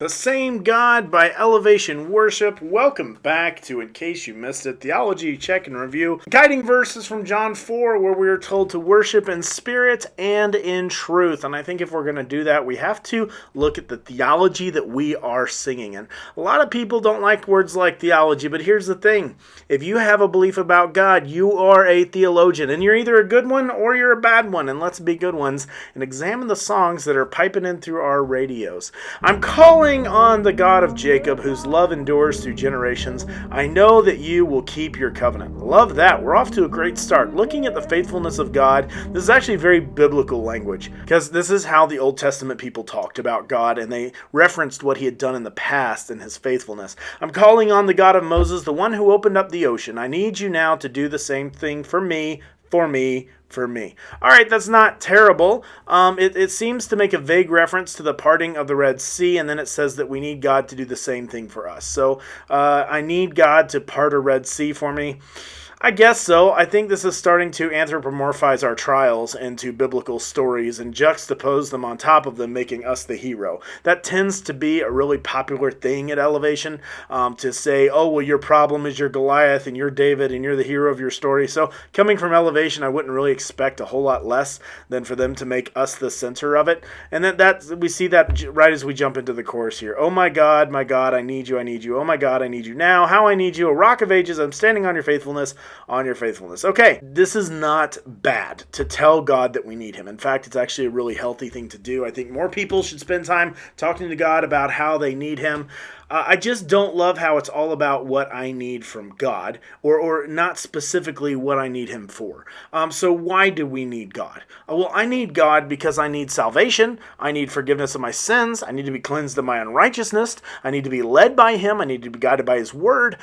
The Same God by Elevation Worship. Welcome back to In Case You Missed It, Theology Check and Review. Guiding verses from John 4 where we are told to worship in spirit and in truth. And I think if we're going to do that, we have to look at the theology that we are singing. And a lot of people don't like words like theology, but here's the thing. If you have a belief about God, you are a theologian. And you're either a good one or you're a bad one. And let's be good ones and examine the songs that are piping in through our radios. I'm calling on the God of Jacob, whose love endures through generations. I know that you will keep your covenant. Love that. We're off to a great start. Looking at the faithfulness of God, this is actually very biblical language, because this is how the Old Testament people talked about God, and they referenced what he had done in the past and his faithfulness. I'm calling on the God of Moses, the one who opened up the ocean. I need you now to do the same thing for me, for me, for me. All right, that's not terrible. It seems to make a vague reference to the parting of the Red Sea, and then it says that we need God to do the same thing for us. So I need God to part a Red Sea for me. I guess so. I think this is starting to anthropomorphize our trials into biblical stories and juxtapose them on top of them, making us the hero. That tends to be a really popular thing at Elevation, to say, oh, well, your problem is you're Goliath and you're David and you're the hero of your story. So coming from Elevation, I wouldn't really expect a whole lot less than for them to make us the center of it. And we see that right as we jump into the chorus here. Oh, my God, I need you, I need you. Oh, my God, I need you now. How I need you, a rock of ages, I'm standing on your faithfulness. Okay, this is not bad to tell God that we need him. In fact, it's actually a really healthy thing to do. I think more people should spend time talking to God about how they need him. I just don't love how it's all about what I need from God, or not specifically what I need him for. So why do we need God? Well, I need God because I need salvation. I need forgiveness of my sins. I need to be cleansed of my unrighteousness. I need to be led by him. I need to be guided by his word.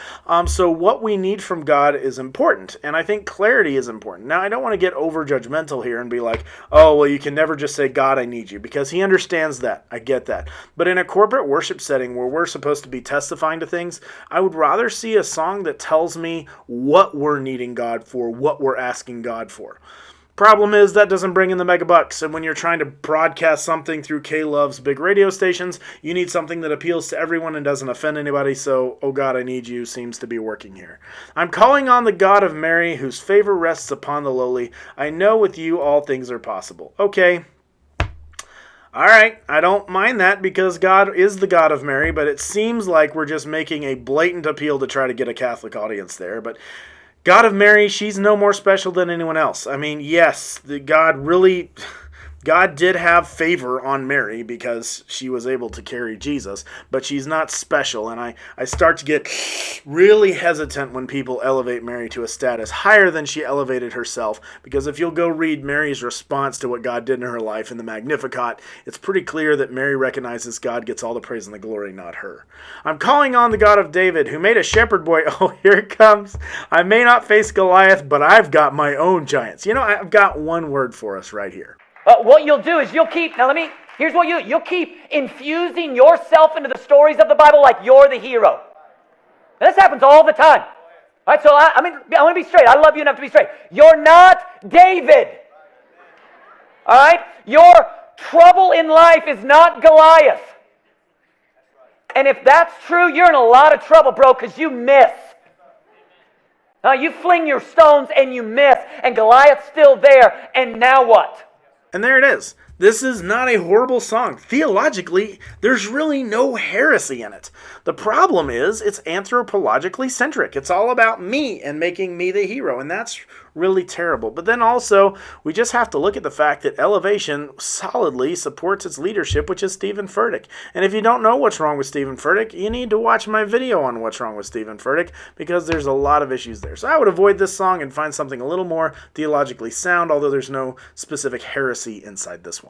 So what we need from God is important, and I think clarity is important. Now, I don't want to get over judgmental here and be like, oh, well, you can never just say, God, I need you, because he understands that. I get that. But in a corporate worship setting where we're supposed to be testifying to things, I would rather see a song that tells me what we're needing God for, what we're asking God for. Problem is, that doesn't bring in the megabucks, and when you're trying to broadcast something through K-Love's big radio stations, you need something that appeals to everyone and doesn't offend anybody, so, oh God, I need you seems to be working here. I'm calling on the God of Mary, whose favor rests upon the lowly. I know with you all things are possible. Okay. All right, I don't mind that because God is the God of Mary, but it seems like we're just making a blatant appeal to try to get a Catholic audience there. But God of Mary, she's no more special than anyone else. I mean, yes, God did have favor on Mary because she was able to carry Jesus, but she's not special. And I start to get really hesitant when people elevate Mary to a status higher than she elevated herself, because if you'll go read Mary's response to what God did in her life in the Magnificat, it's pretty clear that Mary recognizes God gets all the praise and the glory, not her. I'm calling on the God of David, who made a shepherd boy. Oh, here it comes. I may not face Goliath, but I've got my own giants. You know, I've got one word for us right here. What you'll do is here's what you'll keep infusing yourself into the stories of the Bible like you're the hero. Now, this happens all the time. All right, so I want to be straight. I love you enough to be straight. You're not David. All right? Your trouble in life is not Goliath. And if that's true, you're in a lot of trouble, bro, because you miss. You fling your stones and you miss, and Goliath's still there, and now what? And there it is. This is not a horrible song. Theologically, there's really no heresy in it. The problem is it's anthropologically centric. It's all about me and making me the hero, and that's really terrible. But then also, we just have to look at the fact that Elevation solidly supports its leadership, which is Stephen Furtick. And if you don't know what's wrong with Stephen Furtick, you need to watch my video on what's wrong with Stephen Furtick, because there's a lot of issues there. So I would avoid this song and find something a little more theologically sound, although there's no specific heresy inside this one.